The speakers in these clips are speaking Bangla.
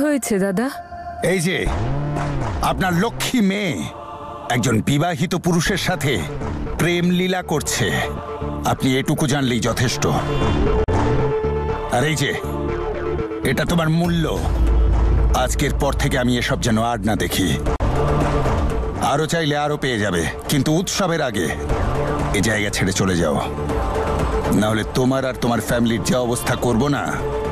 হয়েছে দাদা? এই যে আপনার লক্ষ্মী মেয়ে একজন বিবাহিত পুরুষের সাথে প্রেম লীলা করছে, আপনি এটুকু জানলেই যথেষ্ট। আর এই যে এটা তোমার মূল্য, আজকের পর থেকে আমি এসব যেন আর না দেখি। আরো চাইলে আরো পেয়ে যাবে, কিন্তু উৎসবের আগে এ জায়গা ছেড়ে চলে যাও, নাহলে তোমার আর তোমার ফ্যামিলির যে অবস্থা করব না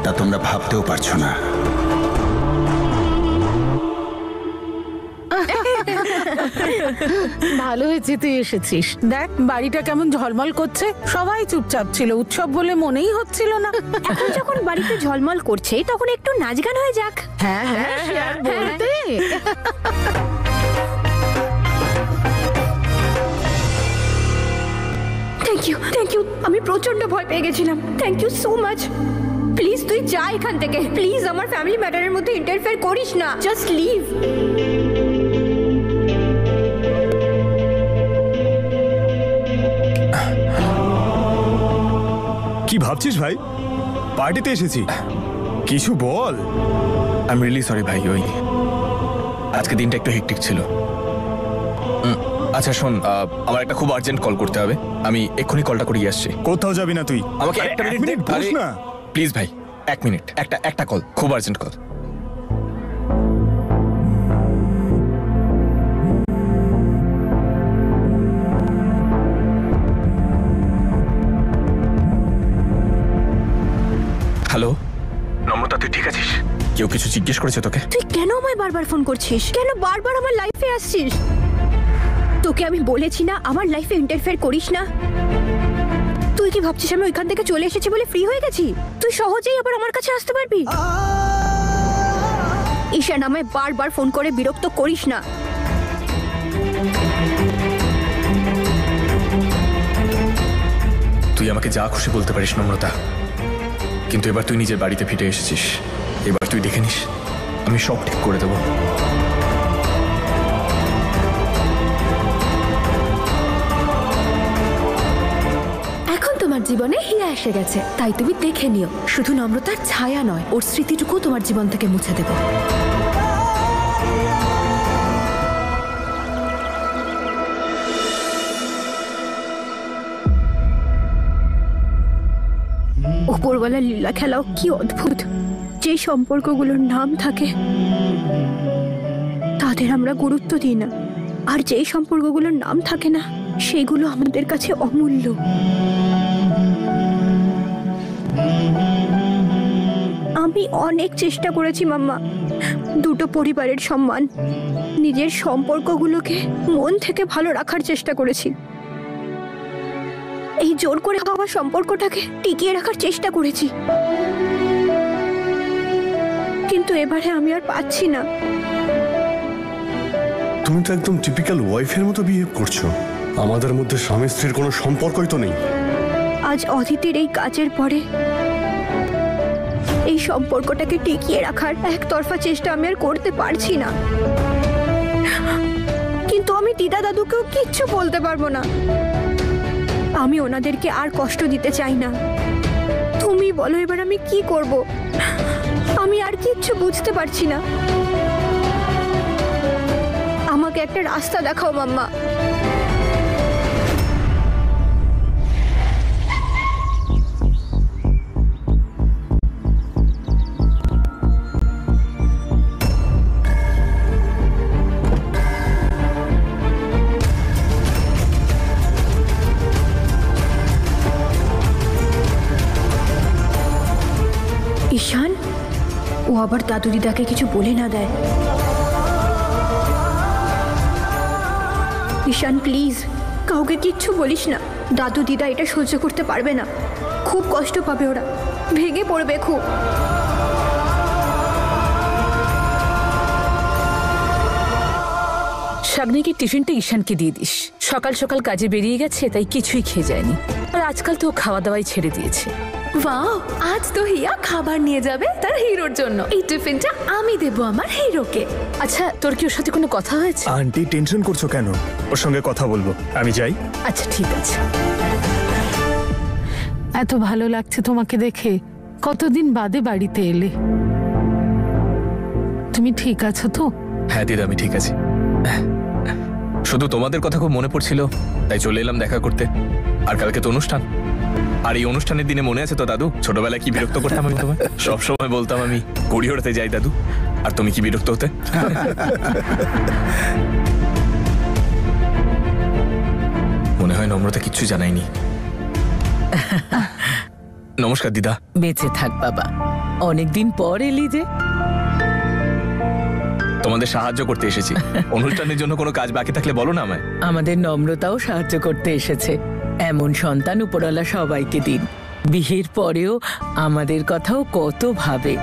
তা তোমরা ভাবতেও পারছো না। ভালো হয়েছে তুই এসেছিস। দেখ বাড়িটা কেমন ঝলমল করছে, সবাই চুপচাপ ছিল, উৎসব বলে মনেই হচ্ছিল না। এখন যখন বাড়িতে ঝলমল করছে তখন একটু নাচ গান হয়ে যাক। হ্যাঁ হ্যাঁ আর বলতে। থ্যাংক ইউ, আমি প্রচন্ড ভয় পেয়ে গেছিলাম। Thank you so much. Please তুই যা এখান থেকে, প্লিজ আমার ফ্যামিলি ম্যাটারের মধ্যে ইন্টারফেয়ার করিস না, জাস্ট লিভ। কি ভাবছিস ভাই? পার্টিতে এসেছি, কিছু বল। আই এম রিয়েলি সরি ভাই, ওই আজকে দিনটা একটু হেক্টিক ছিল। আচ্ছা শোন, আমার একটা খুব আর্জেন্ট কল করতে হবে, আমি এক্ষুনি কলটা করিয়ে আসছি। কোথাও যাবি না তুই? আমাকে একটা মিনিট বস না প্লিজ ভাই, এক মিনিট, একটা কল, খুব আর্জেন্ট কল। হ্যালো নম্রতা, তুই ঠিক আছিস? কেউ কিছু জিজ্ঞেস করেছে তোকে? তুই কেন আমায় বারবার ফোন করছিস? কেন বারবার আমার লাইফে আসছিস? তোকে আমি বলেছি না আমার লাইফে ইন্টারফেয়ার করিস না। তুই কি ভাবছিস আমি ওইখান থেকে চলে এসেছি বলে ফ্রি হয়ে গেছি? তুই সহজেই আবার আমার কাছে আসতে পারবি? ঈশান, আমায় বারবার ফোন করে বিরক্ত করিস না। তুই আমাকে যা খুশি বলতে পারিস নম্রতা, কিন্তু এবার তুই নিজের বাড়িতে ফিরে এসেছিস, এবার তুই দেখে নিস, আমি সব ঠিক করে দেবো। এখন তোমার জীবনে হিয়া এসে গেছে, তাই তুমি দেখে নিও। শুধু নম্রতার ছায়া নয়, ওর স্মৃতিটুকু তোমার জীবন থেকে মুছে দেব। উপরওয়ালা লীলা খেলাও কি অদ্ভুত। যে সম্পর্কগুলোর নাম থাকে তাদের আমরা গুরুত্ব দিই না, আর যেই সম্পর্কগুলোর নাম থাকে না সেগুলো আমাদের কাছে অমূল্য। আমি অনেক চেষ্টা করেছি মাম্মা, দুটো পরিবারের সম্মান, নিজের সম্পর্কগুলোকে মন থেকে ভালো রাখার চেষ্টা করেছি। এই জোর করে হওয়া সম্পর্কটাকে টিকিয়ে রাখার চেষ্টা করেছি, কিন্তু এবারে আমি আর পাচ্ছি না। তুমি তো একদম টিপিক্যাল ওয়াইফের মতো বিহেভ করছো। আমাদের মধ্যে স্বামী স্ত্রীর কোনো সম্পর্কই তো নেই। আজ অদিতির এই কাজের পরে এই সম্পর্কটাকে টিকিয়ে রাখার একতরফা চেষ্টা আমি আর করতে পারছি না। কিন্তু আমি দিদা দাদুকেও কিচ্ছু বলতে পারবো না। আমি ওনাদেরকে আর কষ্ট দিতে চাই না। তুমি বলো এবার আমি কি করব? আমি আর কিচ্ছু বুঝতে পারছি না। আমাকে একটা রাস্তা দেখাও মাম্মা। ঈশান, ও আবার দাদু দিদাকে কিছু বলে না দেয়। ঈশান প্লিজ কাউকে কিচ্ছু বলিস না। দাদু দিদা এটা সহ্য করতে পারবে না, খুব কষ্ট পাবে, ওরা ভেঙে পড়বে খুব। শাগনিকে টিফিনটা ঈশানকে দিয়ে দিস। সকাল সকাল কাজে বেরিয়ে গেছে, তাই কিছুই খেয়ে যায়নি, আর আজকাল তো খাওয়া দাওয়াই ছেড়ে দিয়েছে। ওয়াও, আজ তো হিয়া খাবার নিয়ে যাবে তার হিরোর জন্য। এই টিফিনটা আমি দেব আমার হিরোকে। আচ্ছা, তোর কি ওর সাথে কোনো কথা হয়েছে? আন্টি টেনশন করছো কেন? ওর সঙ্গে কথা বলবো, আমি যাই। আচ্ছা ঠিক আছে। এত ভালো লাগছে তোমাকে দেখে, কতদিন বাদে বাড়িতে এলে। তুমি ঠিক আছো তো? হ্যাঁ দিদা, আমি ঠিক আছি। শুধু তোমাদের কথা খুব মনে পড়ছিল, তাই চলে এলাম দেখা করতে। আর কালকে তো অনুষ্ঠান, আর এই অনুষ্ঠানের দিনে মনে আছে তো দাদু, ছোটবেলায় কি বিরক্ত করতাম আমি তোমায়? সব সময় বলতাম আমি ঘুড়ি ওড়াতে যাই দাদু, আর তুমি কি বিরক্ত হতে? মনে হয় নম্রতা কিচ্ছু জানায়নি। নমস্কার দিদা। বেঁচে থাক বাবা, অনেকদিন পর এলি যে। তোমাদের সাহায্য করতে এসেছি। অনুষ্ঠানের জন্য কোনো কাজ বাকি থাকলে বলো না আমায়। আমাদের নম্রতাও সাহায্য করতে এসেছে। এমন সন্তান উপরওয়ালা সবাইকে দিন। বিয়ের পরেও আমাদের কথাও কত ভাবে।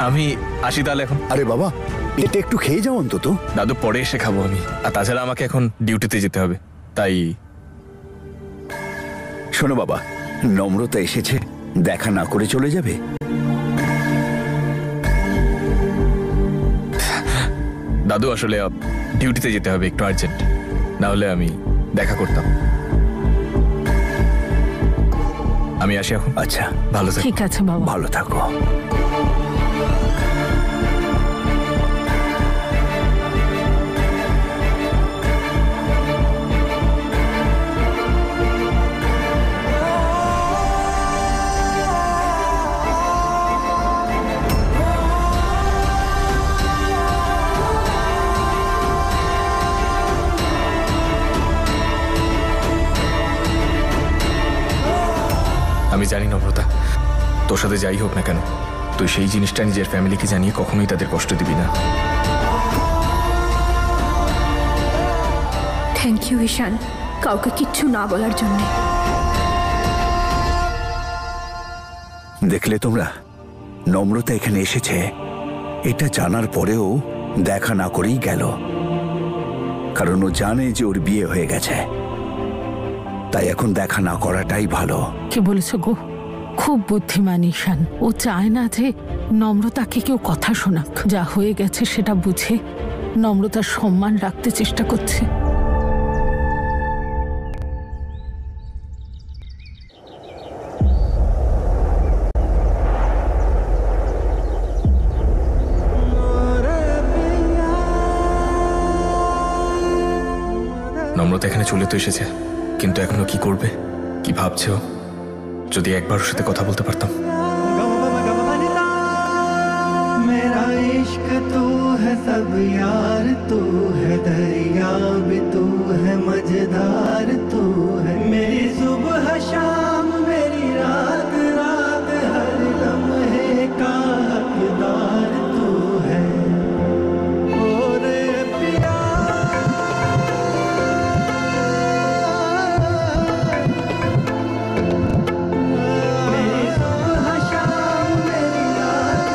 আমি আসি তাহলে এখন। আরে বাবা, এটা একটু খেয়ে যাও অন্তত। দাদু পরে এসে খাবো আমি, আর তাছাড়া আমাকে এখন ডিউটিতে যেতে হবে, তাই। শোনো বাবা, নম্রতা এসেছে, দেখা না করে চলে যাবে? দাদু আসলে ডিউটিতে যেতে হবে, একটু আর্জেন্ট, না হলে আমি দেখা করতাম। আমি আসি এখন। আচ্ছা, ভালো থাকো। ঠিক আছে বাবা, ভালো থাকো। আমি জানি নম্রতা, তোর সাথে যাই হোক না কেন, তুই সেই জিনিসটা নিজের ফ্যামিলিকে জানিয়ে কখনোই তাদের কষ্ট দিবি না। থ্যাংক ইউ ঈশান, কাউকে কিচ্ছু না বলার জন্য। দেখলে তোমরা, নম্রতা এখানে এসেছে, এটা জানার পরেও দেখা না করেই গেল, কারণ ও জানে যে ওর বিয়ে হয়ে গেছে। তাই এখন দেখা না করাটাই ভালো। কি বলেছ গো? খুব বুদ্ধিমান ঈশান। ও চায় না যে নম্রতাকে কেউ কথা শোনাক। যা হয়ে গেছে সেটা বুঝে নম্রতার সম্মান রাখতে চেষ্টা করছে। নম্রতা এখানে চলে তো এসেছে, কিন্তু এখনো কি করবে, কি ভাবছে ও? যদি একবার ওর সাথে কথা বলতে পারতাম। मेरा इश्क तू है सब यार, तू है दरिया भी, तू है मजेदार, तू है मेरी सुबह शाम, मेरी रात रात, हर लम्हे का हकदार तू है। और पिया मेरी सुबह शाम, मेरी रात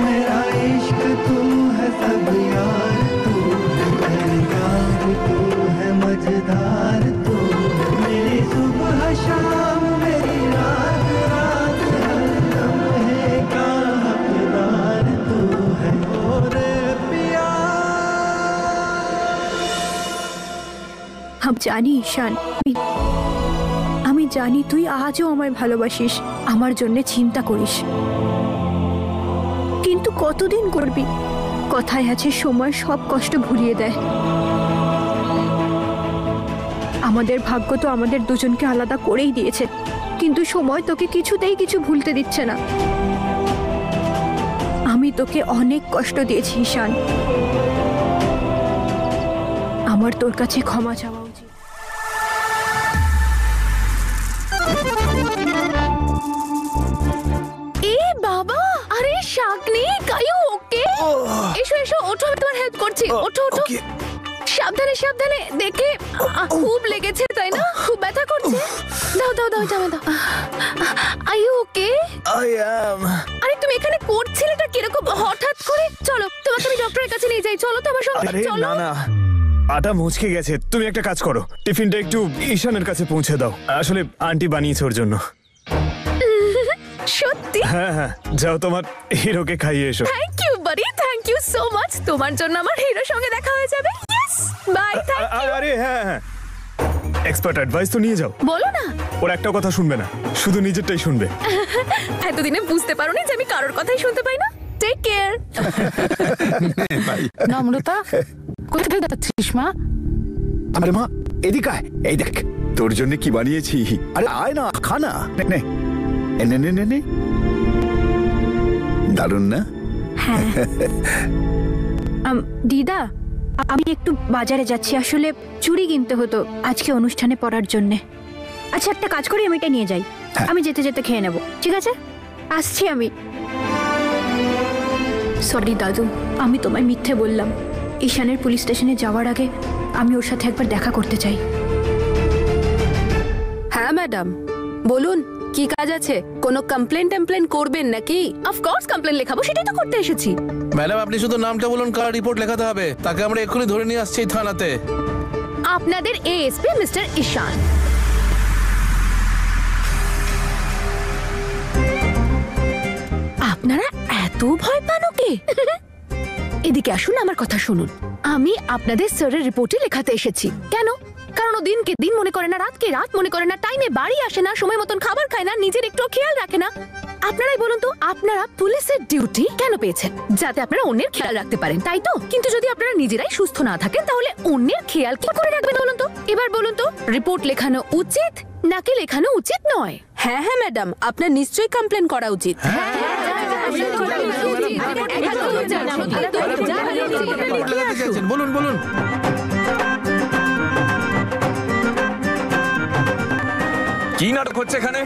मेरा इश्क तू है सब यार, तू है दरिया भी, तू है मजेदार, तू है मेरी सुबह शाम, मेरी रात रात, हर लम्हे का हकदार तू है। और पिया আমি জানি ঈশান, আমি জানি তুই আজও আমায় ভালোবাসিস, আমার জন্য চিন্তা করিস, কিন্তু কতদিন করবি? কথায় আছে সময় সব কষ্ট ভুলিয়ে দেয়। আমাদের ভাগ্য তো আমাদের দুজনকে আলাদা করেই দিয়েছে, কিন্তু সময় তোকে কিছুতেই কিছু ভুলতে দিচ্ছে না। আমি তোকে অনেক কষ্ট দিয়েছি ঈশান, আমার তোর কাছে ক্ষমা চাওয়া উচিত। এ বাবা, আরে শাকনি, কায়ু ওকে? এসো এসো, ওঠো, আমি তোমার হেল্প করছি। ওঠো ওঠো। সাবধানে সাবধানে দেখে। খুব লেগেছে তাই না? খুব ব্যথা করছে। দাও দাও দাও দাও দাও। Are you okay? আরে তুমি এখানে করছিলেটা কিরকম হঠাৎ করে? চলো তোমাকে আমি ডক্টরের কাছে নিয়ে যাই। চলো তো আমার সঙ্গে। আরে চলো। না না, আটা মুচকে গেছে। তুমি একটা কাজ করো, টিফিনটা একটু ঈশানের কাছে পৌঁছে দাও। আসলে আন্টি বানিয়েছে ওর জন্য। সত্যি? হ্যাঁ হ্যাঁ, যাও তোমার হিরোকে খাইয়ে এসো। থ্যাংক ইউ বাড়ি, থ্যাংক ইউ সো মাচ। তোমার জন্য আমার হিরোর সঙ্গে দেখা হয়ে যাবে। Yes, bye. Thank you. আরে হ্যাঁ হ্যাঁ, এক্সপার্ট অ্যাডভাইস তো নিয়ে যাও। বলো না। ওর একটা কথা শুনবে না, শুধু নিজেরটাই শুনবে। এতদিনে বুঝতে পারোনি যে আমি কারোর কথাই শুনতে পাই না? Take care. নম্রতা, কোথায় যাচ্ছিস মা? আরে মা, এদিকে আয়, এই দেখ তোর জন্য কি বানিয়েছি। আরে আয় না, খা না। নে নে নে নে নে নে। দারুণ না? হ্যাঁ। দিদা, আমি একটু বাজারে যাচ্ছি, আসলে চুড়ি কিনতে হতো আজকে অনুষ্ঠানে পরার জন্যে। আচ্ছা একটা কাজ করি, আমি এটা নিয়ে যাই। হ্যাঁ। আমি যেতে যেতে খেয়ে নেব, ঠিক আছে? আসছি আমি। সরি দাদু, আমি তোমায় মিথ্যে বললাম। ঈশানের পুলিশ স্টেশনে যাওয়ার আগে আমি ওর সাথে একবার দেখা করতে চাই। হ্যাঁ ম্যাডাম, বলুন কি কাজ আছে? কোনো কমপ্লেন টেমপ্লেন করবেন নাকি? অফকোর্স কমপ্লেন লেখাবো, সেটাই তো করতে এসেছি। ম্যাডাম, আপনি শুধু নামটা বলুন, কার রিপোর্ট লেখাতে হবে। তাকে আমরা এক্ষুনি ধরে নিয়ে আসছি এই থানাতে। আপনাদের এএসপি মিস্টার ঈশান। আপনারা এত ভয় পান ওকে? এদিকে আসুন, আমার কথা শুনুন। আমি আপনাদের স্যারের রিপোর্টে লেখাতে এসেছি। কেন? কারণ ও দিনকে দিন মনে করে না, রাতকে রাত মনে করে না, টাইমে বাড়ি আসে না, সময় মতন খাবার খায় না, নিজের একটু খেয়াল রাখে না। আপনারাই বলুন তো, আপনারা পুলিশের ডিউটি কেন পেয়েছেন? যাতে আপনারা অন্যের খেয়াল রাখতে পারেন, তাই তো? কিন্তু যদি আপনারা নিজেরাই সুস্থ না থাকেন, তাহলে অন্যের খেয়াল কি করে রাখবেন বলুন তো? এবার বলুন তো, রিপোর্ট লেখানো উচিত নাকি লেখানো উচিত নয়? হ্যাঁ হ্যাঁ ম্যাডাম, আপনার নিশ্চয়ই কমপ্লেন করা উচিত। বলুন বলুন। কি নাটক হচ্ছে এখানে?